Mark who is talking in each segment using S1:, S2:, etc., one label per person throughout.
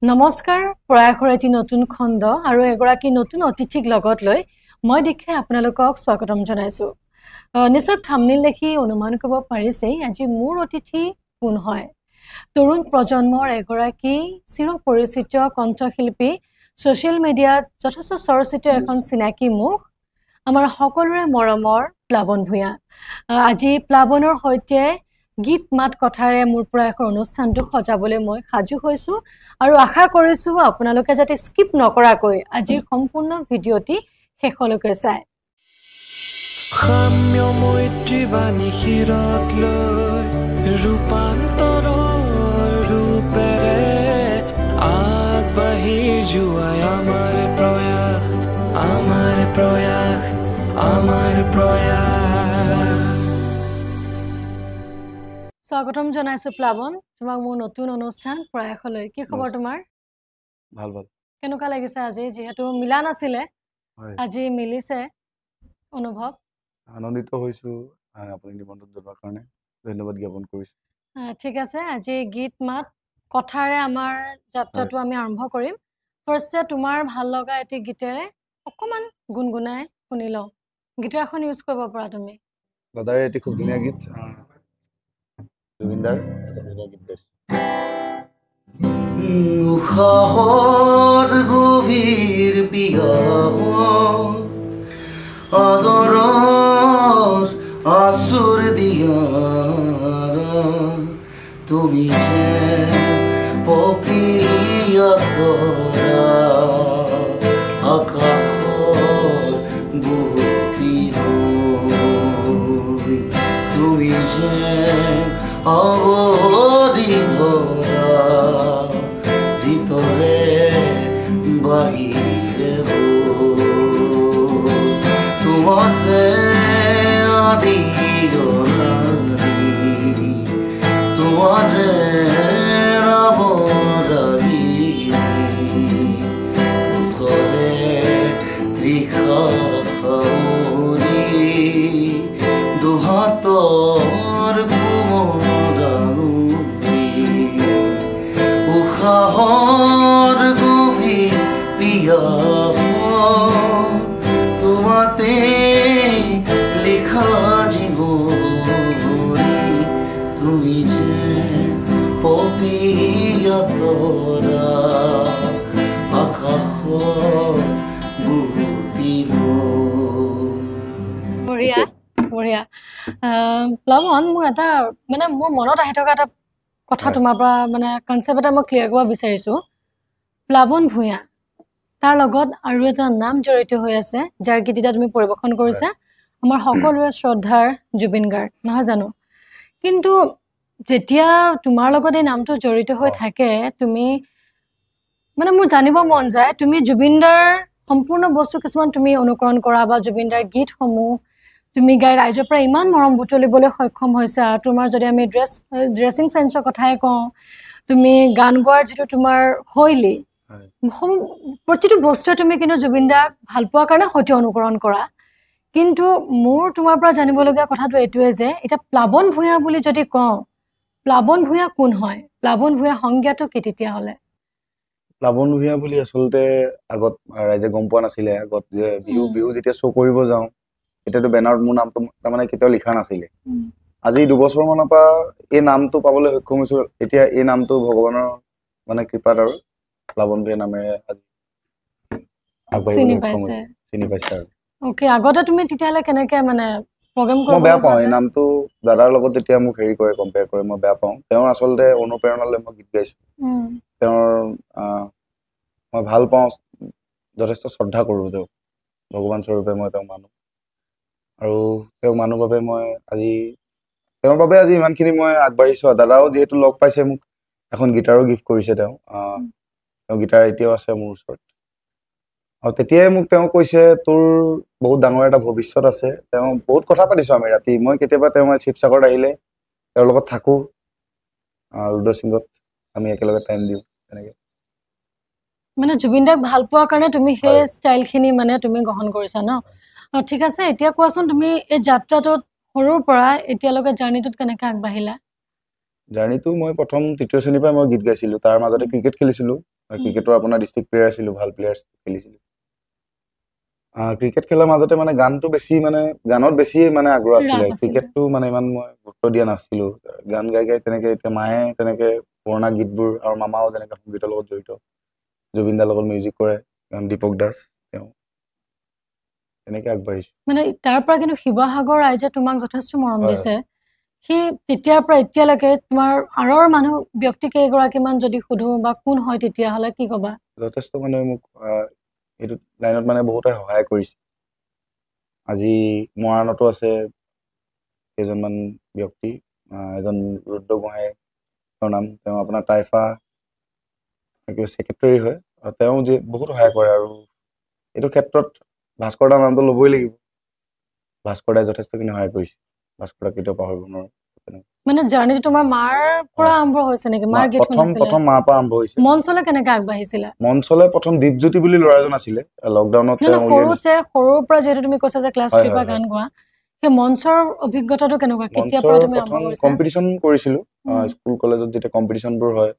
S1: নমস্কাৰ প্ৰয়াসৰ এটি নতুন খণ্ড আৰু এগৰাকী নতুন অতিথিক লগত লৈ মই দেখে আপোনালোকক স্বাগতম জনাইছো নিশ্চয় থাম্বনেইল দেখি অনুমান কৰিব পাৰিছেই আজি মোৰ অতিথি কোন হয় তৰুণ প্ৰজন্মৰ এগৰাকী চিৰ পৰিচিত কণ্ঠশিল্পী সোশ্যাল মিডিয়াত যথেষ্ট চৰ্চিত এখন চিনাকি মুখ আমাৰ সকলোৰে মৰমৰ প্লাৱন ভূঞা আজি প্লাৱনৰ সৈতে গীত মাত কথাৰে মোৰ প্ৰয়াসৰ অনুষ্ঠানটো সজাবলৈ মই সাজু হৈছো আৰু আশা কৰিছো আপোনালোকে যাতে স্কিপ নকৰাকৈ আজিৰ সম্পূৰ্ণ ভিডিঅ'টি শেষলৈকে চায়
S2: সাম্য মৈত্ৰী বাণী শিৰত লৈ ৰূপান্তৰৰ ৰূপেৰে আগবাঢ়ি যোৱাই আমাৰ প্ৰয়াস আমাৰ প্ৰয়াস আমাৰ প্ৰয়াস
S1: স্বাগতম জনাইছো প্লাৱন তোমাক মোৰ নতুন অনুষ্ঠান প্ৰয়াসলৈ কি খবৰ তোমাৰ
S3: ভাল ভাল
S1: কেনেকুৱা লাগিছে আজি যেহেতু মিলা নাছিলে আজি মিলিছে অনুভৱ
S3: আনন্দিত হৈছো আপুনি নিমন্ত্ৰণ জনোৱাৰ কাৰণে ধন্যবাদ জ্ঞাপন কৰিছো
S1: ঠিক আছে আজি গীত মাত কথাৰে আমাৰ যাত্ৰাটো আমি আৰম্ভ কৰিম ফাৰ্ষ্টে তোমাৰ ভাল লগা এটি গীতেৰে অকমান গুণগুণাই শুনি লওঁ গীটাৰখন ইউজ কৰিব পৰা তুমি
S3: দাদাৰে এটি খুব ধুনীয়া গীত জুবিনদাৰ এটা ধুনীয়া গীত গাইছে
S4: উশাহৰ গভীৰ বিয়াহ আদৰৰ আচুৰ দিয়া তুমি যে পপিয়া তৰা আকাশৰ বুকুতি নৈ তুমি যে আৱৰি ধৰা ভিতৰে বাহিৰে তোমাতে আদি তোমাৰে ৰাম ৰাগী উঠৰে ত্ৰিষা দুহাতৰ উশাহৰ গভীৰ পিয়া তোমাতে লিখা জীৱনী তুমি যে পপিয়া তৰা আকাশৰ বুকুতি
S1: বঢ়িয়া বঢ়িয়া প্লাৱন মোৰ এটা মানে মোৰ মনত আহি থকা এটা কথা তোমাৰ পৰা মানে কনসেপ্ট এটা মই ক্লিয়াৰ কৰিব বিচাৰিছো প্লাৱন ভূঞা তাৰ লগত আৰু এটা নাম জড়িত হৈ আছে যাৰ গীতটা তুমি পৰিবেশন কৰিছা আমাৰ সকলোৰে শ্ৰদ্ধাৰ জুবিন গাৰ্গ নহয় জানো কিন্তু যেতিয়া তোমাৰ লগত এই নামটো জড়িত হৈ থাকে তুমি মানে মোৰ জানিব মন যায় তুমি জুবিনদাৰ সম্পূৰ্ণ বস্তু কিছুমান তুমি অনুকৰণ কৰা বা জুবিনদাৰ গীতসমূহ তুমি গাই ৰাইজৰ পৰা ইমান মৰম বুটলিবলৈ সক্ষম হৈছা তোমাৰ যদি আমি ড্ৰেছিং সেন্সৰ কথাই কওঁ তুমি গান গোৱাৰ যেটো তোমাৰ শৈলী প্ৰতিটো বস্তুৱে তুমি কিন্তু জুবিনদাক ভাল পোৱাৰ কাৰণে হয়তো অনুকৰণ কৰা কিন্তু মোৰ তোমাৰ পৰা জানিবলগীয়া কথাটো এইটোৱে যে এটা প্লাৱন ভূঞা বুলি যদি কওঁ প্লাৱন ভূঞা কোন হয় প্লাৱন ভূঞা সংজ্ঞাটো কি তেতিয়া হলে
S3: প্লাৱন ভূঞা বুলি আচলতে আগত ৰাইজে গম পোৱা নাছিলে আগত যে বিহু যেতিয়া শ্ব' কৰিব যাওঁ এতিয়াতো বেনাৰত মোৰ নামটো তাৰমানে কেতিয়াও লিখা নাছিলে আজি 2 বছৰ মানৰ পৰা এই নামটো পাবলৈ সক্ষম হৈছো এতিয়া এই নামটো ভগৱানৰ মানে কৃপাত আৰু প্লাৱন ভূঞা নামেৰে আজি
S1: চিনি পাইছে
S3: আৰু
S1: ওকে আগতে তুমি তেতিয়ালে কেনেকে মানে প্ৰগ্ৰাম
S3: মই বেয়া পাওঁ এই নামটো দাদাৰ লগত যেতিয়া মোক হেৰি কৰে কম্পেয়াৰ কৰে মই বেয়া পাওঁ তেওঁ আচলতে অনুপ্ৰেৰণালৈ মই গীত গাইছো তেওঁৰ মই ভাল পাওঁ যথেষ্ট শ্ৰদ্ধা কৰোঁ তেওঁক ভগৱান স্বৰূপে মই তেওঁক মানো আৰু তেওঁক মানুহ বাবে মই আজি তেওঁৰ বাবে আজি ইমানখিনি মই আগবাঢ়িছো দাদাও যিহেতু লগ পাইছে মোক এখন গিটাৰো গিফ্ট কৰিছে তেওঁ গিটাৰ এতিয়াও আছে মোৰ ওচৰত আৰু তেতিয়াই মোক তেওঁ কৈছে তোৰ বহুত ডাঙৰ এটা ভৱিষ্যত আছে তেওঁ বহুত কথা পাতিছো আমি ৰাতি মই কেতিয়াবা তেওঁ শিৱসাগৰত আহিলে তেওঁৰ লগত থাকো ৰুদ্ৰ সিংহত আমি একেলগে টাইম দিওঁ তেনেকে
S1: মানে জুবিনদাক ভাল পোৱাৰ কাৰণে তুমি সেই ষ্টাইলখিনি মানে তুমি গ্ৰহণ কৰিছা ন ঠিক আছে এতিয়া কোৱাচোন তুমি এই যাত্ৰাটোত সৰুৰ পৰা এতিয়ালৈকে জাৰ্নিটোত কেনেকৈ আগবাঢ়িলা
S3: জাৰ্নিটো মই প্ৰথম তৃতীয় শ্ৰেণীৰ পৰা মই গীত গাইছিলো তাৰ মাজতে ক্ৰিকেট খেলিছিলো ক্ৰিকেটৰ আপোনাৰ ডিষ্ট্ৰিক্ট প্লেয়াৰ আছিলোঁ, ভাল প্লেয়াৰ খেলিছিলোঁ। ক্ৰিকেট খেলাৰ মাজতে মানে গানটো বেছি মানে গানত বেছি মানে আগ্ৰহ আছিলে।
S1: ৰাপ আছিলে।
S3: ক্ৰিকেটটো মানে ইমান মই গুৰুত্ব দিয়া নাছিলোঁ। গান গাই গাই তেনেকে এতিয়া মায়ে তেনেকে পুৰণা গীতবোৰ আৰু মামাও যেনেকে সংগীতৰ লগত জড়িত, জুবিন দাৰ লগত মিউজিক কৰে, দীপক দাস, তেওঁ তেনেকে আগবাঢ়িছোঁ।
S1: মানে তাৰ পৰা কিন্তু শিৱসাগৰ ৰাইজে তোমাক যথেষ্ট মৰম
S3: হয়,
S1: দিছে। সেই তেতিয়াৰ পৰা এতিয়ালৈকে তোমাৰ আঁৰৰ মানুহ ব্যক্তি কেইগৰাকীমান যদি সুধো বা কোন হয় তেতিয়াহ'লে কি ক'বা?
S3: যথেষ্ট মানে মোক এইটো লাইনত মানে বহুতে সহায় কৰিছে। আজি মৰাণতো আছে কেইজনমান ব্যক্তি, এজন ৰুদ্ৰ গোহাঁই নাম, তেওঁ আপোনাৰ টাইফা ছেক্ৰেটাৰী হয়, আৰু তেওঁ যে বহুত সহায় কৰে। আৰু এইটো ক্ষেত্ৰত ভাস্কৰ দাৰ নামটো ল'বই লাগিব। ভাস্কৰ দাই যথেষ্টখিনি সহায় কৰিছে, ভাস্কৰ দাক কেতিয়াও পাহৰিব নোৱাৰোঁ।
S1: মানে জাৰ্নিটো তোমাৰ মাৰ পৰা আৰম্ভ হৈছে নেকি? মাৰ গীত শুনিছিলে?
S3: প্ৰথম মাৰ পৰা আৰম্ভ হৈছে।
S1: মঞ্চলে কেনেকে আগবাঢ়িছিলা?
S3: মঞ্চলে প্ৰথম দীপজ্যোতি বুলি ল'ৰা এজন আছিলে, লকডাউনত
S1: নহয়,
S3: তেওঁ উলিয়াই দিছিল।
S1: সৰুৰ পৰা যিহেতু তুমি কৈছা যে ক্লাছ 3
S3: হয়,
S1: পৰা
S3: হয়,
S1: গান গোৱা, সেই মঞ্চৰ অভিজ্ঞতাটো কেনেকুৱা? কেতিয়াৰ
S3: মঞ্চৰ
S1: পৰা তুমি আৰম্ভ
S3: প্ৰথম
S1: কৰিছা?
S3: কম্পিটিশ্যন কৰিছিলোঁ। স্কুল কলেজত যেতিয়া কম্পিটিশ্যনবোৰ হয়,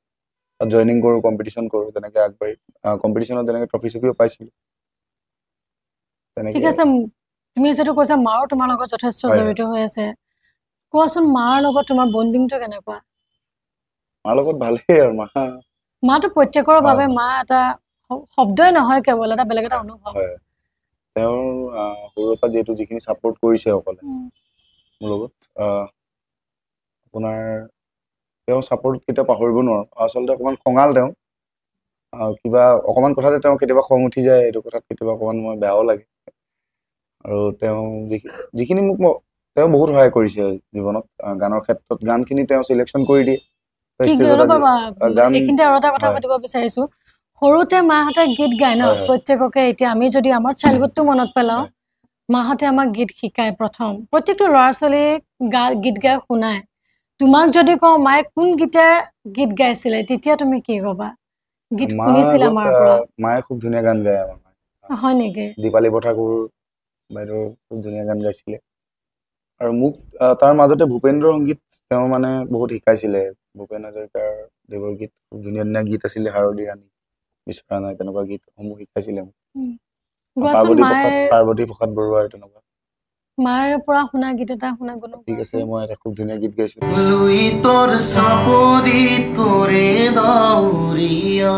S3: তাত জইনিং কৰোঁ, কম্পিটিশ্যন কৰোঁ, তেনেকে আগবাঢ়ি কম্পিটিশ্যনত তেনেকে ট্ৰফি চফিও পাইছিলোঁ।
S1: ঠিক
S3: তেনেকে
S1: আছে, তুমি যিহেতু কৈছা মাও তোমাৰ লগত যথেষ্ট
S3: হয়,
S1: জড়িত হৈ আছে, কোৱাচোন মাৰ লগত তোমাৰ বণ্ডিংটো কেনেকুৱা?
S3: মাৰ লগত ভালেই আৰু
S1: মাতো প্ৰত্যেকৰ
S3: হয়,
S1: বাবে মা এটা শব্দই নহয়, কেৱল এটা বেলেগ এটা অনুভৱ।
S3: হয়। তেওঁৰ সৰুৰে পৰা যিহেতু যিখিনি ছাপোৰ্ট কৰিছে অকলে মোৰ লগত, আপোনাৰ তেওঁ ছাপোৰ্ট কেতিয়াও পাহৰিব নোৱাৰোঁ। আচলতে অকণমান খঙাল তেওঁ, কিবা অকণমান কথাতে তেওঁ কেতিয়াবা খং উঠি যায়, এইটো কথাত কেতিয়াবা অকণমান মই বেয়াও লাগে। আৰু তেওঁ যিখিনি মোক তেওঁ বহুত সহায় কৰিছে জীৱনত, গানৰ ক্ষেত্ৰত। গানখিনি তেওঁ চিলেকশ্যন কৰি দিয়ে ষ্টেজত। গান
S1: এইখিনিতে আৰু এটা কথা
S3: হয়,
S1: পাতিব বিচাৰিছো, সৰুতে মাহঁতে গীত গায় ন
S3: হয়, হয়,
S1: প্ৰত্যেককে। এতিয়া আমি যদি আমাৰ চাইল্ডহুডটো মনত পেলাও,
S3: হয়।
S1: মাহঁতে আমাক গীত শিকায় প্ৰত্যেকটো ল'ৰা ছোৱালীক গীত গাই শুনায়। তোমাক যদি কওঁ মায়ে কোন গীতে গীত গাইছিলে, তেতিয়া তুমি কি ক'বা? গীত শুনিছিলা মাৰ পৰা?
S3: মায়ে খুব ধুনীয়া গান গায়। আমাৰ
S1: হয় নেকি?
S3: দীপালী বৰঠাকুৰ বাইদেউ খুব ধুনীয়া গান গাইছিলে। আৰু মোক তাৰ মাজতে ভূপেন্দ্ৰ সংগীত তেওঁ মানে বহুত শিকাইছিলে। ভূপেন হাজৰিকাৰ দেৱৰ গীত, খুব ধুনীয়া ধুনীয়া গীত আছিলে। হাৰদি ৰাণী বিচৰা নাই, তেনেকুৱা গীতসমূহ শিকাইছিলে মোক।
S1: গোৱাচোন
S3: পাৰ্বতী প্ৰসাদ বৰুৱাৰ তেনেকুৱা।
S1: মাৰ পৰা শুনা গীত এটা শুনা গুণ
S3: ঠিক আছে,
S1: গোৱাচোন।
S3: মই এটা খুব ধুনীয়া গীত গাইছো।
S4: লুইতৰ চাপৰিত কৰে দাউৰিয়া,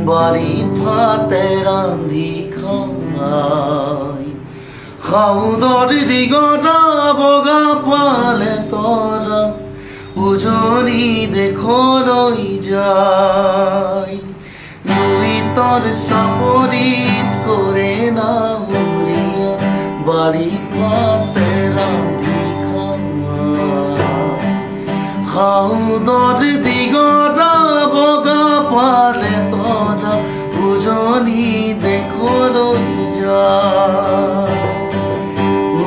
S4: বাৰীত ভাতে ৰান্ধি খাই, সাউদৰ দিগৰা বগা পালে তৰা, উজনি দেশলৈ যায়। লুইতৰ চাপৰিত কৰে দাউৰিয়া, বাৰীত ভাতে ৰান্ধি সাউদৰ দিগৰা বগা পালে তৰা, উজনি দেশলৈ যায়,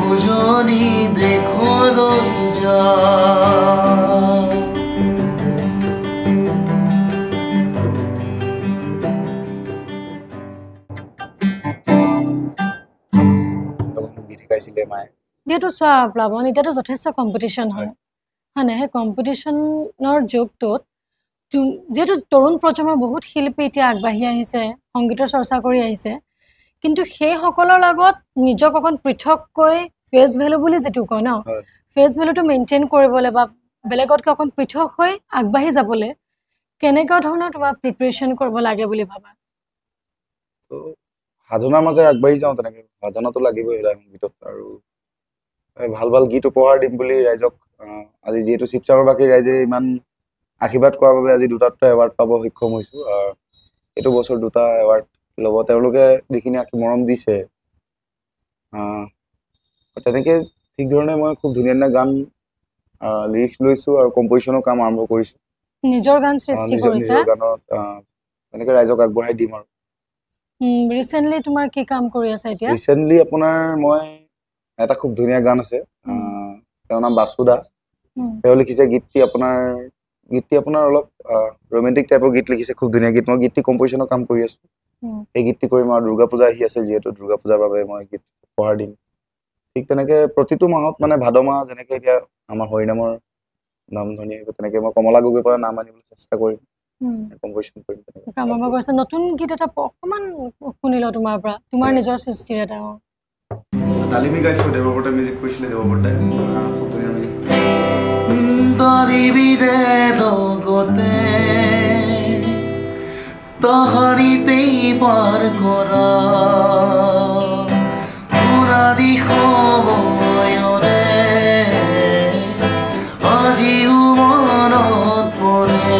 S4: উজনি দেশলৈ যায়।
S3: গীত শিকাইছিলে মায়ে।
S1: যিহেতু চোৱা প্লাৱন, এতিয়াতো যথেষ্ট কম্পিটিশ্যন হয় নে? সেই কম্পিটিশ্যনৰ যুগটোত যিহেতু তৰুণ প্ৰজন্মৰ বহুত শিল্পী এতিয়া আগবাঢ়ি আহিছে, সংগীতৰ চৰ্চা কৰি আহিছে, কিন্তু সেইসকলৰ লগত নিজক অকণ পৃথককৈ ফেচ ভেলু বুলি যিটো কয় ন, ফেচ ভেলুটো মেইনটেইন কৰিবলৈ বা বেলেগতকৈ অকণ পৃথক হৈ আগবাঢ়ি যাবলৈ কেনেকুৱা ধৰণৰ তোমাৰ প্ৰিপাৰেশ্যন কৰিব লাগে বুলি ভাবা?
S3: সাধনাৰ মাজে আগবাঢ়ি যাওঁ, তেনেকে সাধনাটো লাগিবই সংগীতত। আৰু ভাল ভাল গীত উপহাৰ দিম বুলি ৰাইজক, আজি যিহেতু শিৱসাগৰবাসী ৰাইজে ইমান আশীৰ্বাদ কৰাৰ বাবে আজি দুটাতকৈ এৱাৰ্ড পাব সক্ষম হৈছো। এইটো বছৰ 2টা এৱাৰ্ড ল'ব তেওঁলোকে, যিখিনি মৰম দিছে। তেনেকে ঠিক ধৰণে মই খুব ধুনীয়া ধুনীয়া গান লিৰিক্স লৈছো আৰু কম্পজিশ্যনৰ কাম আৰম্ভ কৰিছো।
S1: নিজৰ গান সৃষ্টি কৰিছা?
S3: নিজৰ গানত তেনেকে ৰাইজক আগবঢ়াই দিম। আৰু
S1: ৰিচেণ্টলি তোমাৰ কি কাম কৰি আছা এতিয়া?
S3: ৰিচেণ্টলি আপোনাৰ মই এটা খুব ধুনীয়া গান আছে, তেওঁৰ নাম বাসু দা। তেওঁ লিখিছে গীতটি আপোনাৰ অলপ ৰোমেণ্টিক টাইপৰ গীত লিখিছে, খুব ধুনীয়া গীত। মই গীতটি কম্পজিশ্যনৰ কাম কৰি আছো। এই গীতটি কৰিম আৰু দুৰ্গা পূজা আহি আছে, যিহেতু দুৰ্গা পূজাৰ বাবে মই গীত উপহাৰ দিম। ঠিক তেনেকে প্ৰতিটো মাহত, মানে ভাদ মাহ যেনেকে এতিয়া আমাৰ হৰিনামৰ নাম ধনী আহিব, তেনেকে মই কমলা গগৈৰ পৰা নাম আনিবলৈ চেষ্টা কৰিম। কম্পোজিশন কৰিম
S1: কাম কৰিছে নতুন গীত এটা অকমান শুনিলো তোমাৰ পৰা তোমাৰ নিজৰ সৃষ্টিৰ এটা
S3: ডালিমি গাইছো দেৱবৰ্তাই মিউজিক কৰিছিলে দেৱবৰ্তাই খুব ধুনীয়া মিউজিক
S4: তৰিবিৰে লগতে তহৰিতেই পাৰ কৰা সোণাৰী সময়ৰে আজিও মনত পৰে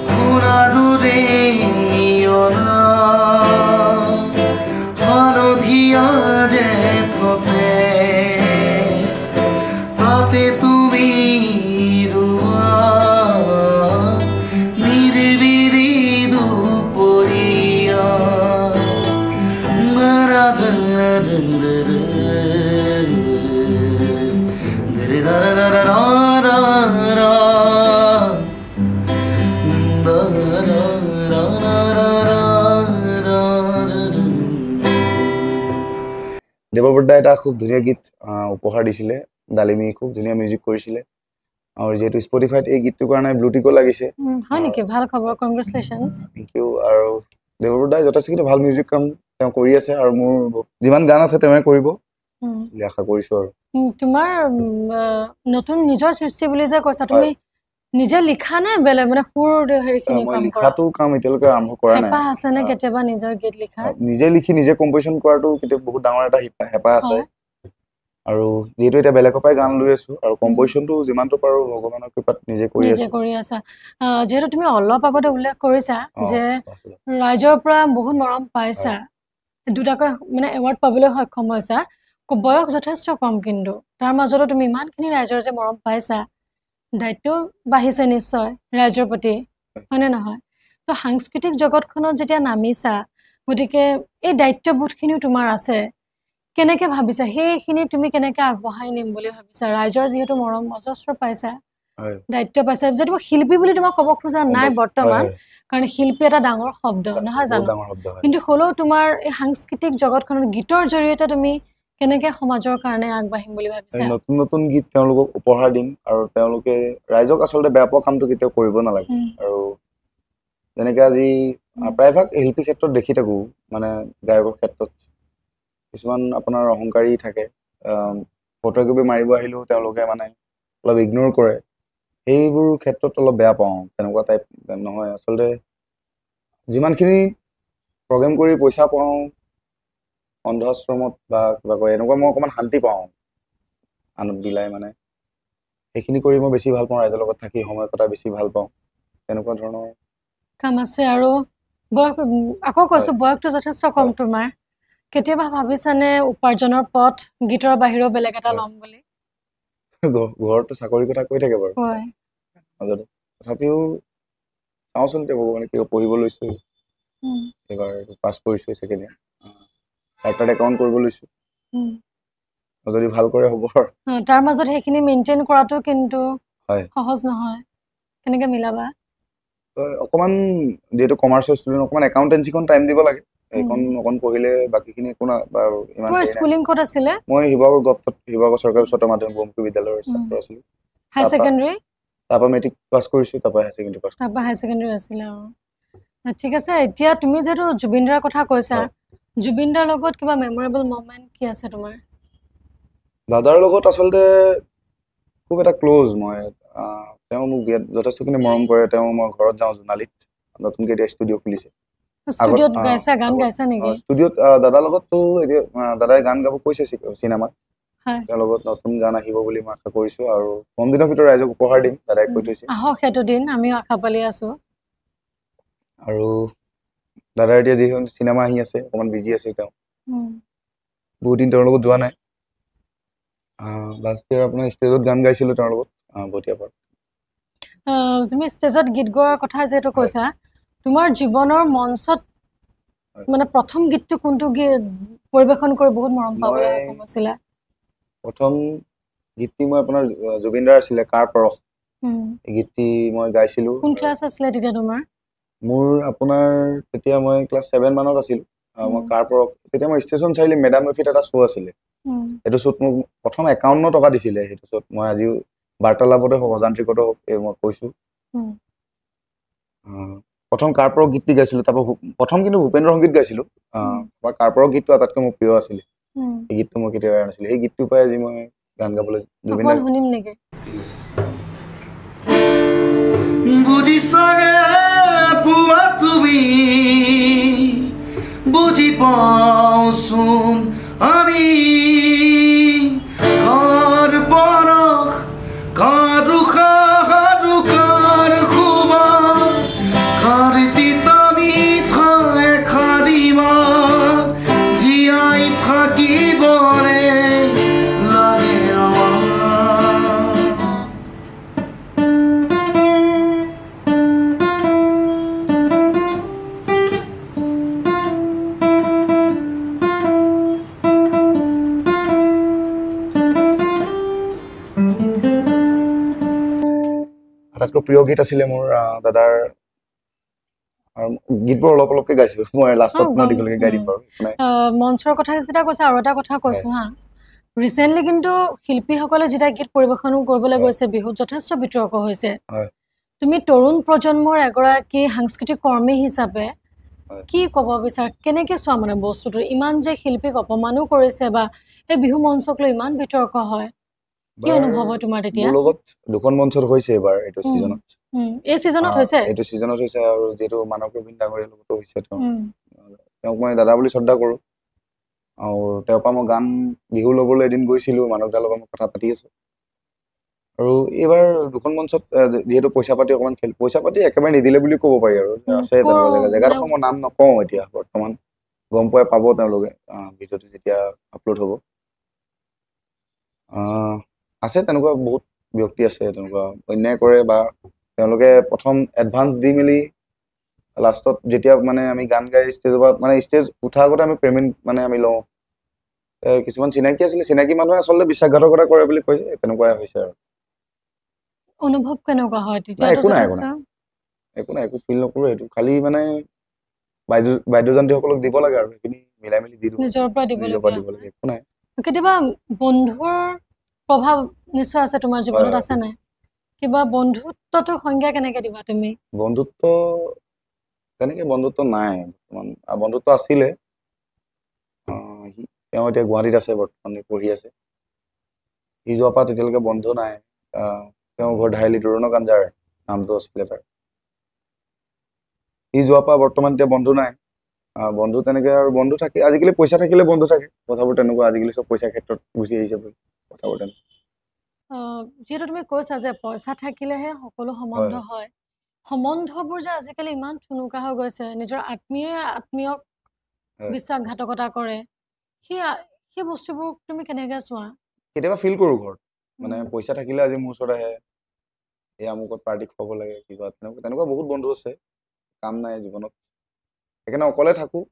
S4: সোণাৰুৰে অনা হালধীয়া যে থতে তাতে তুমি ৰোৱা নিৰ্বিৰি দুপৰীয়া
S3: দেৱবৰ্তাই এটা খুব ধুনীয়া গীত উপহাৰ দিছিলে ডালিমি খুব ধুনীয়া মিউজিক কৰিছিলে আৰু যিহেতু স্পটিফাইত এই গীতটোৰ কাৰণে ব্লুটিকো লাগিছে
S1: হয় নেকি ভাল খবৰ কংগ্ৰেচুলেশ্যনছ
S3: থেংক ইউ আৰু দেৱবৰ্তাই যথেষ্টখিনি ভাল মিউজিক কাম তেওঁ কৰি আছে আৰু মোৰ যিমান গান আছে তেওঁৱে কৰিব বুলি আশা কৰিছো আৰু
S1: তোমাৰ নতুন নিজৰ সৃষ্টি বুলি যে কৈছা তুমি নিজে লিখা নে বেলেগ মানে সুৰ হেৰিখিনি
S3: মই
S1: কাম কৰা
S3: লিখাটো কাম এতিয়ালৈকে আৰম্ভ কৰা নাই
S1: হেঁপাহ আছে নে কেতিয়াবা নিজৰ গীত লিখা
S3: নিজে লিখি নিজে কম্পোজিশ্যন কৰাটো কেতিয়াবা বহুত ডাঙৰ এটা হেঁপাহ আছে আৰু যিহেতু এতিয়া বেলেগৰ পৰাই গান লৈ আছো আৰু কম্পোজিশ্যনটো যিমানটো পাৰো ভগৱানৰ কৃপাত নিজে কৰি
S1: আছা যিহেতু তুমি অলপ আগতে উল্লেখ কৰিছা যে ৰাইজৰ পৰা বহুত মৰম পাইছা দুটাকৈ মানে এৱাৰ্ড পাবলৈ সক্ষম হৈছা বয়স যথেষ্ট কম কিন্তু তাৰ মাজতো তুমি ইমানখিনি ৰাইজৰ যে মৰম পাইছা দায়িত্ব বাঢ়িছে নিশ্চয় ৰাইজৰ প্ৰতি হয়নে নহয় তো সাংস্কৃতিক জগতখনত যেতিয়া নামিছা গতিকে এই দায়িত্ববোধখিনিও তোমাৰ আছে কেনেকে ভাবিছা সেইখিনি তুমি কেনেকে আগবঢ়াই নিম বুলি ভাবিছা ৰাইজৰ যিহেতু মৰম অজস্ৰ পাইছা দায়িত্ব পাইছা যিহেতু শিল্পী বুলি তোমাক ক'ব খোজা নাই বৰ্তমান কাৰণ শিল্পী এটা ডাঙৰ শব্দ নহয় জানো কিন্তু হ'লেও তোমাৰ এই সাংস্কৃতিক জগতখনত গীতৰ জৰিয়তে তুমি কেনেকে সমাজৰ কাৰণে আগবাঢ়িম বুলি ভাবিছা
S3: নতুন নতুন গীত তেওঁলোকক উপহাৰ দিম আৰু তেওঁলোকে ৰাইজক আচলতে বেয়া পোৱা কামটো কেতিয়াও কৰিব নালাগে আৰু যেনেকে আজি প্ৰায়ভাগ শিল্পী ক্ষেত্ৰত দেখি থাকো মানে গায়কৰ ক্ষেত্ৰত কিছুমান আপোনাৰ অহংকাৰী থাকে ফটোকপি মাৰিব আহিলেও তেওঁলোকে মানে অলপ ইগনোৰ কৰে সেইবোৰ ক্ষেত্ৰত অলপ বেয়া পাওঁ তেনেকুৱা টাইপ নহয় আচলতে যিমানখিনি প্ৰগ্ৰেম কৰি পইচা পাওঁ অন্ধাশ্ৰমত বা কিবা কৰে এনেকুৱা মই অকণমান শান্তি পাওঁ আনক বিলাই মানে সেইখিনি কৰি মই বেছি ভাল পাওঁ ৰাইজৰ লগত থাকি সময় কটাই বেছি ভাল পাওঁ তেনেকুৱা ধৰণৰ
S1: কাম আছে আৰু বয়স আকৌ কৈছো বয়সটো যথেষ্ট কম তোমাৰ কেতিয়াবা ভাবিছানে উপাৰ্জনৰ পথ গীতৰ বাহিৰেও বেলেগ এটা ল'ম বুলি
S3: ঘৰতো চাকৰিৰ কথা কৈ থাকে বাৰু মাজতে তথাপিও চাওঁচোন এতিয়া ভগৱানে কিয় পঢ়িব লৈছো এইবাৰ পাছ কৰিছো ছেকেণ্ড ইয়াৰ চাৰ্টাৰ্ড একাউণ্ট কৰিব লৈছো যদি ভাল কৰে হ'ব
S1: তাৰ মাজত সেইখিনি মেইনটেইন কৰাটো কিন্তু সহজ নহয় কেনেকে মিলাবা
S3: অকমান যেহেতু কমাৰ্চৰ ষ্টুডেণ্ট অকমান একাউণ্টেঞ্চিখন টাইম দিব লাগে এইখন অকণ পঢ়িলে বাকীখিনি একো না বাৰু ইমান
S1: স্কুলিং ক'ত আছিলে
S3: মই শিৱসাগৰ চৰকাৰী উচ্চতৰ মাধ্যমিক বহুমুখী বিদ্যালয়ৰ ছাত্ৰ আছিলো
S1: হাই ছেকেণ্ডাৰী
S3: তাৰপৰা মেট্ৰিক পাছ কৰিছো তাৰপৰা হাই ছেকেণ্ডাৰী পাছ
S1: তাৰপৰা হাই ছেকেণ্ডাৰী আছিলে ঠিক আছে এতিয়া তুমি যিহেতু জুবিন দাৰ কথা কৈছা জুবিন দাৰ লগত কিবা মেমৰেবল মমেণ্ট কি আছে তোমাৰ
S3: দাদাৰ লগত আচলতে খুব এটা ক্লোজ মই তেওঁ মোক বিয়াত যথেষ্টখিনি মৰম কৰে তেওঁ মই ঘৰত যাওঁ জোনালীত নতুনকৈ এতিয়া ষ্টুডিঅ' খুলিছে
S1: ষ্টুডিঅ'ত গাইছা গান গাইছা নেকি
S3: ষ্টুডিঅ'ত দাদাৰ লগততো এতিয়া দাদাই গান গাব কৈছে চিনেমাত তেওঁৰ লগত নতুন গান আহিব বুলি মই আশা কৰিছো আৰু কম দিনৰ ভিতৰত ৰাইজক উপহাৰ দিম দাদাই কৈ থৈছে
S1: আহক সেইটো দিন আমিও আশা পালি আছো
S3: আৰু দাদাৰ এতিয়া যিখন চিনেমা আহি আছে অকণমান বিজি আছে তেওঁ বহুত দিন তেওঁৰ লগত যোৱা নাই লাষ্ট ইয়াৰ আপোনাৰ ষ্টেজত গান গাইছিলো তেওঁৰ লগত বটিয়াপাৰ
S1: তুমি ষ্টেজত গীত গোৱাৰ কথা যিহেতু কৈছা তোমাৰ জীৱনৰ মঞ্চত মানে প্ৰথম গীতটো কোনটো পৰিৱেশন কৰি বহুত মৰম পাবলৈ সক্ষম হৈছিলা
S3: প্ৰথম গীতটি মই আপোনাৰ জুবিন দাৰ আছিলে কাৰ পৰশ এই গীতটি মই গাইছিলো
S1: কোন ক্লাছ আছিলে তেতিয়া তোমাৰ
S3: মোৰ আপোনাৰ তেতিয়া মই ক্লাছ 7 মানত আছিলো মই কাৰ পৰশ তেতিয়া মই ষ্টেচন চাৰিআলি মেডাম মেফিত এটা শ্ব' আছিলে সেইটো শ্ব'ত মোক প্ৰথম 51 টকা দিছিলে সেইটো শ্ব'ত মই আজিও বাৰ্তালাপতে হওক অজান্ত্ৰিকতে হওক মই কৈছো প্ৰথম কাৰ্পৰক গীতটি গাইছিলো, তাৰপৰা প্ৰথম কিন্তু ভূপেন্দ্ৰ সংগীত গাইছিলো। বা কাৰ্পৰক গীতটো আটাইতকৈ মোৰ প্ৰিয় আছিলে। এই গীতটো মই কেতিয়াবা এৰা নাছিলো। সেই গীতটোৰ পৰাই আজি মই গান গাবলৈ জুবিন দাক
S1: শুনিম নেকি?
S3: ঠিক আছে।
S4: বুজিছাগে পুৱা তুমি বুজি পাওঁচোন আমি কাৰ পৰশ কাৰ উশাহ আৰু কাৰ শুবা কাৰ তিতা মিঠা এষাৰি মাত জীয়াই থাকিবলে লাগে আমাৰ।
S3: আটাইতকৈ প্ৰিয় গীত আছিলে মোৰ দাদাৰ গীতবোৰ অলপ অলপকে গাইছিলো। মই লাষ্টত মই দীঘলকে গাই দিম বাৰু।
S1: মঞ্চৰ কথা যেতিয়া কৈছে আৰু এটা কথা কৈছো হা, ৰিচেণ্টলি কিন্তু শিল্পীসকলে যেতিয়া গীত পৰিৱেশন কৰিবলৈ গৈছে বিহুত যথেষ্ট বিতৰ্ক হৈছে। তুমি তৰুণ প্ৰজন্মৰ এগৰাকী সাংস্কৃতিক কৰ্মী হিচাপে কি ক'ব বিচাৰ, কেনেকে চোৱা মানে বস্তুটো ইমান যে শিল্পীক অপমানো কৰিছে বা এই বিহু মঞ্চক লৈ ইমান বিতৰ্ক হয়, কি অনুভৱ হয় তোমাৰ তেতিয়া?
S3: মোৰ লগত দুখন মঞ্চত হৈছে এবাৰ এইটো ছিজনত।
S1: এই ছিজনত হৈছে?
S3: এইটো ছিজনত হৈছে আৰু যিহেতু মানৱ ৰবীন ডাঙৰীয়াৰ লগতো হৈছে, তেওঁক মই দাদা বুলি শ্ৰদ্ধা কৰোঁ। আৰু তেওঁৰ পৰা মই গান বিহু ল'বলৈ এদিন গৈছিলোঁ, মানৱ দাৰ লগত মই কথা পাতি আছোঁ। আৰু এইবাৰ দুখন মঞ্চত যিহেতু পইচা পাতি অকণমান পইচা পাতি একেবাৰে নিদিলে বুলি ক'ব পাৰি আৰু আছে তেনেকুৱা জেগাডোখৰ মই নাম নকওঁ এতিয়া বৰ্তমান, গম পোৱাই পাব তেওঁলোকে ভিডিঅ'টো যেতিয়া আপলোড হ'ব। আছে তেনেকুৱা বহুত ব্যক্তি আছে তেনেকুৱা অন্যায় কৰে বা তেওঁলোকে প্ৰথম এডভান্স দি মেলি লাষ্টত যেতিয়া মানে আমি গান গাই ষ্টেজৰ পৰা মানে ষ্টেজ উঠাৰ আগতে আমি পে'মেণ্ট মানে আমি লওঁ। কিছুমান চিনাকি আছিলে, চিনাকি মানুহে আচলতে বিশ্বাসঘাতকতা কৰে বুলি কৈছে, তেনেকুৱাই হৈছে আৰু।
S1: অনুভৱ কেনেকুৱা হয় তেতিয়া?
S3: একো নাই একো ফিল নকৰোঁ সেইটো, খালি মানে বাদ্যযন্ত্ৰীসকলক দিব লাগে আৰু সেইখিনি মিলাই মেলি দি দিওঁ,
S1: নিজৰ পৰা দিব
S3: লাগে, একো নাই।
S1: কেতিয়াবা বন্ধুৰ প্ৰভাৱ নিশ্চয় আছে তোমাৰ জীৱনত, আছে নাই? কিবা বন্ধুত্বটো সংজ্ঞা কেনেকে দিবা তুমি?
S3: বন্ধুত্ব তেনেকে বন্ধুত্ব নাই বৰ্তমান, বন্ধুত্ব আছিলে। তেওঁ এতিয়া গুৱাহাটীত আছে বৰ্তমান, পঢ়ি আছে। সি যোৱাৰ পৰা তেতিয়ালৈকে বন্ধু নাই। তেওঁৰ ঘৰ ধাইলি দৰুণ কাঞ্জাৰ নামটো আছিলে তাৰ। সি যোৱাৰ পৰা বৰ্তমান এতিয়া বন্ধু নাই। বন্ধু তেনেকে আৰু বন্ধু থাকে আজিকালি, পইচা থাকিলে বন্ধু থাকে, কথাবোৰ তেনেকুৱা। আজিকালি চব পইচাৰ ক্ষেত্ৰত গুচি আহিছে বুলি কথাবোৰ তেনেকুৱা।
S1: যিহেতু তুমি কৈছা যে পইচা থাকিলেহে সকলো সম্বন্ধ হয়, সম্বন্ধবোৰ যে আজিকালি ইমান থুনুকা হৈ গৈছে, নিজৰ আত্মীয়ক বিশ্বাসঘাতকতা কৰে, সেই বস্তুবোৰ তুমি কেনেকে চোৱা?
S3: কেতিয়াবা ফিল কৰোঁ ঘৰত, মানে পইচা থাকিলে আজি মোৰ ওচৰত আহে, এই আমুকত পাৰ্টি খুৱাব লাগে কিবা, তেনেকুৱা বহুত বন্ধু আছে। কাম নাই জীৱনত, সেইকাৰণে অকলে থাকোঁ,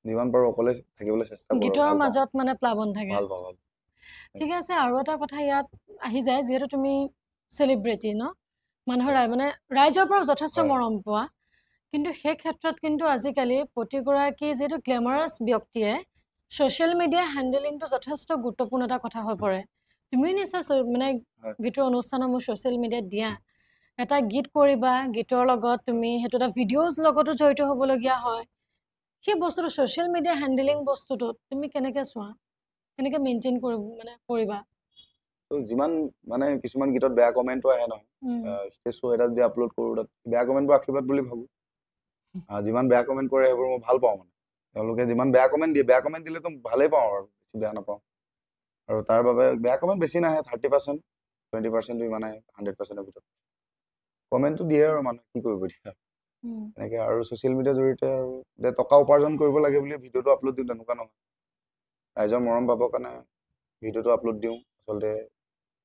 S3: যিমান পাৰোঁ অকলে থাকিবলৈ চেষ্টা কৰোঁ।
S1: গীতৰ মাজত মানে প্লাবন থাকে।
S3: ভাল পাওঁ।
S1: ঠিক আছে, আৰু এটা কথা ইয়াত আহি যায়, যিহেতু তুমি চেলিব্ৰিটি ন, মানুহৰ মানে ৰাইজৰ পৰা যথেষ্ট মৰম পোৱা, কিন্তু সেই ক্ষেত্ৰত কিন্তু আজিকালি প্ৰতিগৰাকী যিহেতু গ্লেমাৰাছ ব্যক্তিয়ে ছ'চিয়েল মিডিয়া হেণ্ডেলিংটো যথেষ্ট গুৰুত্বপূৰ্ণ এটা কথা হৈ পৰে। তুমি নিশ্চয় মানে গীতৰ অনুষ্ঠানসমূহ ছ'চিয়েল মিডিয়াত দিয়া, এটা গীত কৰিবা, গীতৰ লগত তুমি সেইটো এটা ভিডিঅ'জ লগতো জড়িত হ'বলগীয়া হয়। সেই বস্তুটো ছ'চিয়েল মিডিয়া হেণ্ডেলিং বস্তুটোত তুমি কেনেকে চোৱা, কেনেকে মেইনটেইন কৰিবা?
S3: যিমান মানে কিছুমান গীতত বেয়া কমেণ্টো আহে নহয়, ষ্টেজ শ্ব' এটা যদি আপলোড কৰোঁ, তাত বেয়া কমেণ্টবোৰ আশীৰ্বাদ বুলি ভাবোঁ। যিমান বেয়া কমেণ্ট কৰে সেইবোৰ মই ভাল পাওঁ। মানে তেওঁলোকে যিমান বেয়া কমেণ্ট দিয়ে, বেয়া কমেণ্ট দিলেতো ভালেই পাওঁ আৰু, বেছি বেয়া নাপাওঁ। আৰু তাৰ বাবে বেয়া কমেণ্ট বেছি নাহে, 30%, 20% ইমান আহে 100%ৰ ভিতৰত। কমেণ্টটো দিয়ে আৰু মানুহে কি কৰিব এতিয়া এনেকৈ। আৰু ছ'চিয়েল মিডিয়াৰ জৰিয়তে আৰু যে টকা উপাৰ্জন কৰিব লাগে বুলি ভিডিঅ'টো আপলোড দিওঁ, তেনেকুৱা নহয়। ৰাইজৰ মৰম পাবৰ কাৰণে ভিডিঅ'টো আপলোড দিওঁ। আচলতে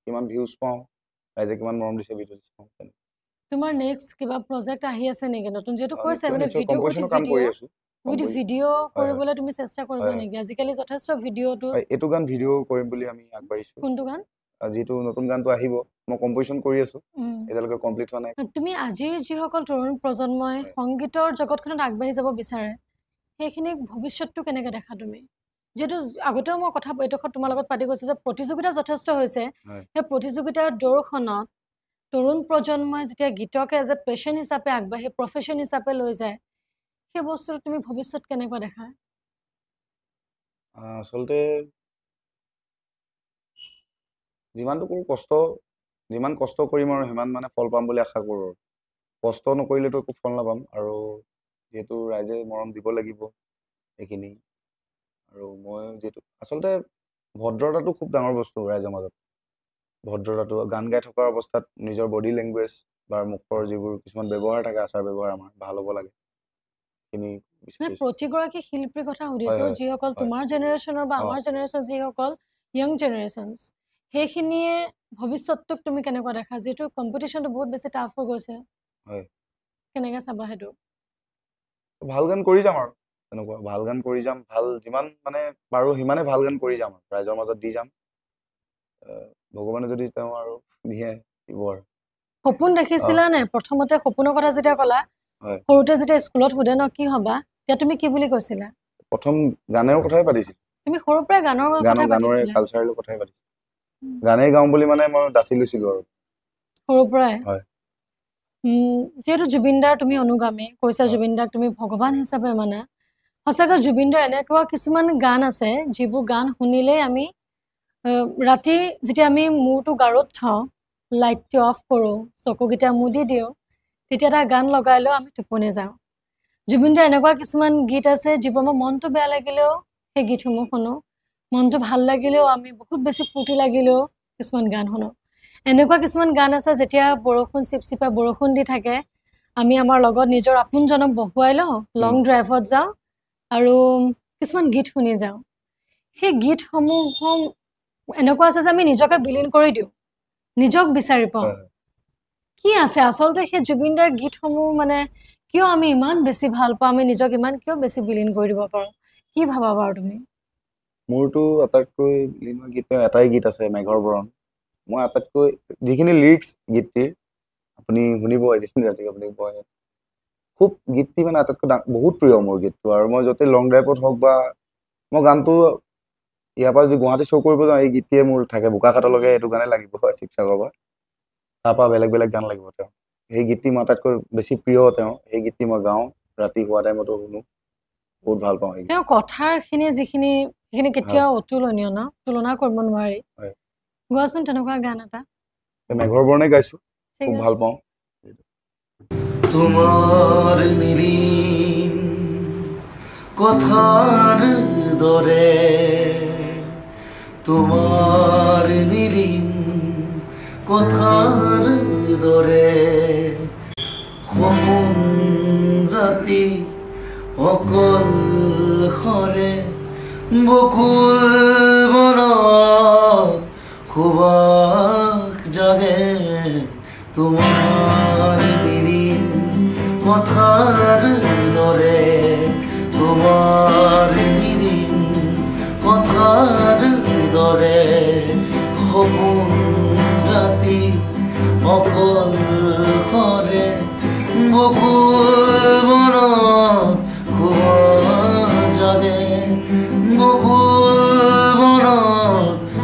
S3: কিমান ভিউজ পাওঁ, ৰাইজে কিমান মৰম দিছে ভিডিঅ'টো চাওঁ।
S1: তোমাৰ নেক্সট কিবা প্ৰজেক্ট আহি আছে নেকি নতুন? যিহেতু কৈছে মানে ভিডিঅ' কৰিবলৈ তুমি চেষ্টা কৰিবা নেকি? আজিকালি যথেষ্ট ভিডিঅ'টো।
S3: এইটো গান ভিডিঅ' কৰিম বুলি আমি আগবাঢ়িছোঁ।
S1: কোনটো গান?
S3: যিটো নতুন গানটো আহিব, মই কম্প'জিশ্যন কৰি আছোঁ, এতিয়ালৈকে কমপ্লিট হোৱা নাই।
S1: তুমি আজিৰ যিসকল তৰুণ প্ৰজন্মই সংগীতৰ জগতখনত আগবাঢ়ি যাব বিচাৰে, সেইখিনিক ভৱিষ্যতটো কেনেকে দেখা তুমি? যিহেতু আগতেও মই এইডোখৰত তোমাৰ লগত পাতি গৈছোঁ যে প্ৰতিযোগিতা যথেষ্ট হৈছে, সেই প্ৰতিযোগিতাৰ দৌৰখনত তৰুণ প্ৰজন্মই যেতিয়া গীতক এজ এ পেশ্যন হিচাপে আগবাঢ়ি প্ৰফেশ্যন হিচাপে লৈ যায় সেই বস্তুটো তুমি ভৱিষ্যত কেনেকুৱা দেখা
S3: আচলতে যিমান কষ্ট কৰিম আৰু সিমান মানে ফল পাম বুলি আশা কৰোঁ কষ্ট নকৰিলেতো একো ফল নাপাম আৰু যিহেতু ৰাইজে মৰম দিব লাগিব এইখিনি আৰু মই যিহেতু আচলতে ভদ্ৰতাটো খুব ডাঙৰ বস্তু ৰাইজৰ মাজত ভদ্ৰতাটো গান গাই থকাৰ অৱস্থাত নিজৰ বডি লেংগুৱেজ বা মুখৰ যিবোৰ কিছুমান ব্যৱহাৰ থাকে আচাৰ ব্যৱহাৰ আমাৰ ভাল হ'ব লাগে সেইখিনি
S1: প্ৰতিগৰাকী শিল্পীৰ কথা সুধিছো
S3: হয়,
S1: যিসকল
S3: হয়।
S1: তোমাৰ জেনেৰেশ্যনৰ বা আমাৰ জেনেৰেশ্যন যিসকল য়ং জেনেৰেশ্যনছ সেইখিনিয়ে ভৱিষ্যতটোক তুমি কেনেকুৱা দেখা যিহেতু কম্পিটিশ্যনটো বহুত বেছি টাফ হৈ গৈছে
S3: হয়
S1: কেনেকৈ চাবা সেইটো
S3: ভাল গান কৰি যাম আৰু তেনেকুৱা ভাল গান কৰি যাম ভাল যিমান মানে পাৰোঁ সিমানে ভাল গান কৰি যাম ৰাইজৰ মাজত দি যাম ভগৱানে যদি তেওঁ আৰু দিয়ে দিব আৰু
S1: সপোন দেখিছিলা নে প্ৰথমতে সপোনৰ কথা যেতিয়া ক'লা
S3: হয়
S1: সৰুতে যেতিয়া স্কুলত সোধে ন কি হবা তেতিয়া তুমি কি বুলি কৈছিলা
S3: প্ৰথম গানৰ কথাই পাতিছিল
S1: তুমি সৰুৰ পৰাই গানৰ কথাই
S3: গানৰে
S1: পাতিছিলা
S3: কালচাৰেলৰ কথাই পাতিছিল গানেই গাওঁ বুলি মানে মই ডাঠি লৈছিলোঁ আৰু
S1: সৰুৰ পৰাই
S3: হয়
S1: যিহেতু জুবিন দাৰ তুমি অনুগামী কৈছা জুবিন দাক তুমি ভগৱান হিচাপে মানা সঁচাকৈ জুবিন দাৰ এনেকুৱা কিছুমান গান আছে যিবোৰ গান শুনিলেই আমি ৰাতি যেতিয়া আমি মূৰটো গাৰুত থওঁ লাইটটো অফ কৰোঁ চকুকেইটা মুদি দিওঁ তেতিয়া এটা গান লগাই লৈ আমি টোপনি যাওঁ জুবিন দাৰ এনেকুৱা কিছুমান গীত আছে যিবোৰ আমাৰ মনটো বেয়া লাগিলেও সেই গীতসমূহ শুনো মনটো ভাল লাগিলেও আমি বহুত বেছি ফূৰ্তি লাগিলেও কিছুমান গান শুনো এনেকুৱা কিছুমান গান আছে যেতিয়া বৰষুণ চিপচিপা বৰষুণ দি থাকে আমি আমাৰ লগত নিজৰ আপোনজনক বহুৱাই লওঁ লং ড্ৰাইভত যাওঁ আৰু কিছুমান গীত শুনি যাওঁ সেই গীতসমূহ এনেকুৱা আছে যে আমি নিজকে বিলীন কৰি দিওঁ নিজক বিচাৰি পাওঁ কি আছে আচলতে সেই জুবিন দাৰ গীতসমূহ মানে কিয় আমি ইমান বেছি ভাল পাওঁ আমি নিজক ইমান কিয় বেছি বিলীন কৰি দিব পাৰোঁ কি ভাবা বাৰু তুমি
S3: মোৰতো আটাইতকৈ বিলীন হোৱা গীত এটাই গীত আছে মেঘৰ বৰণ মই আটাইতকৈ যিখিনি লিৰিক্স গীতটিৰ আপুনি শুনিব এদিন ৰাতি আপুনি কয় খুব গীতটি মানে আটাইতকৈ বহুত প্ৰিয় মোৰ গীতটো আৰু মই য'তে লং ড্ৰাইভত হওক বা মই গানটো ইয়াৰ পৰা যদি গুৱাহাটী শ্ব' কৰিব যাওঁ এই গীতটিয়ে মোৰ থাকে বোকাখাটলৈকে এইটো গানেই লাগিব শিৱসাগৰৰ পৰা তাৰপৰা বেলেগ বেলেগ গান লাগিব তেওঁ সেই গীতটি মই আটাইতকৈ বেছি প্ৰিয় তেওঁ সেই গীতটি মই গাওঁ ৰাতি শোৱা টাইমতো শুনো বহুত ভাল পাওঁ
S1: তেওঁ কথাৰখিনি যিখিনি সেইখিনি কেতিয়াও অতুলনীয় ন তুলনা কৰিব নোৱাৰি গোৱাচোন তেনেকুৱা গান এটা
S3: মেঘৰ বৰণে গাইছো খুব ভাল পাওঁ
S4: তোমাৰ নীলিম কথাৰ দৰে তোমাৰ নীলিম কথাৰ দৰে সপোন ৰাতি অকল খৰে বকুল বনত সুবাস জাগে তোমাৰ নীলিম কথাৰ দৰে তোমাৰ নীলিম কথাৰ দৰে সপোন ৰাতি অকল খৰে বকুল বনত সুবাস জাগে বকুল বনত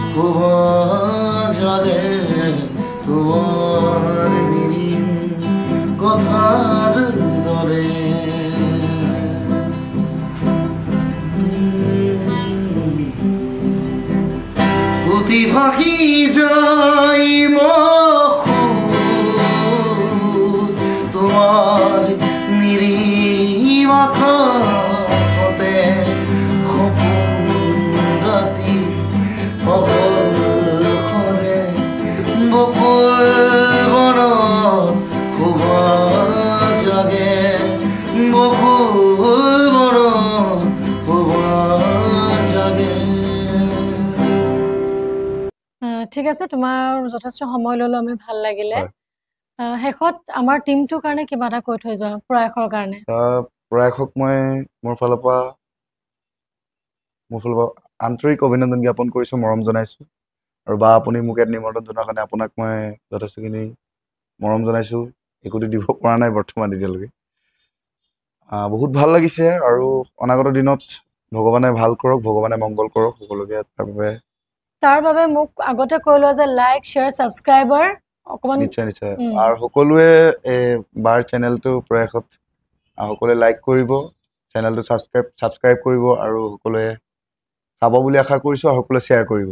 S4: সুবাস জাগে তোমাৰ নীলিম কথাৰ দৰে উঠি ভাসি যায় তোমাৰ নিৰিম আকাশতে সপোন ৰাতি অকল খৰে বকুল বনত সুবাস জাগে বকুল বনত সুবাস জাগে
S1: ঠিক আছে তোমাৰ যথেষ্ট সময় ল'লো আমি ভাল লাগিলে শেষত আমাৰ টিমটোৰ কাৰণে কিবা এটা কৈ থৈ যোৱা প্ৰয়াসৰ কাৰণে
S3: প্ৰয়াসক মই মোৰ ফালৰ পৰা আন্তৰিক অভিনন্দন জ্ঞাপন কৰিছোঁ মৰম জনাইছোঁ আৰু বা আপুনি মোক ইয়াত নিমন্ত্ৰণ জনোৱাৰ কাৰণে আপোনাক মই যথেষ্টখিনি মৰম জনাইছোঁ একোটি দিব পৰা নাই বৰ্তমান এতিয়ালৈকে বহুত ভাল লাগিছে আৰু অনাগত দিনত ভগৱানে ভাল কৰক ভগৱানে মংগল কৰক সকলোকে তাৰ বাবে
S1: মোক আগতে কৈ লোৱা যে লাইক শ্বেয়াৰ ছাবস্ক্ৰাইবাৰ অকমান
S3: নিশ্চয় আৰু সকলোৱে বাৰ চেনেলটো প্ৰয়াসত সকলোৱে লাইক কৰিব, চেনেলটো ছাবস্ক্ৰাইব কৰিব আৰু সকলোৱে চাব বুলি আশা কৰিছোঁ আৰু সকলোৱে শ্বেয়াৰ কৰিব।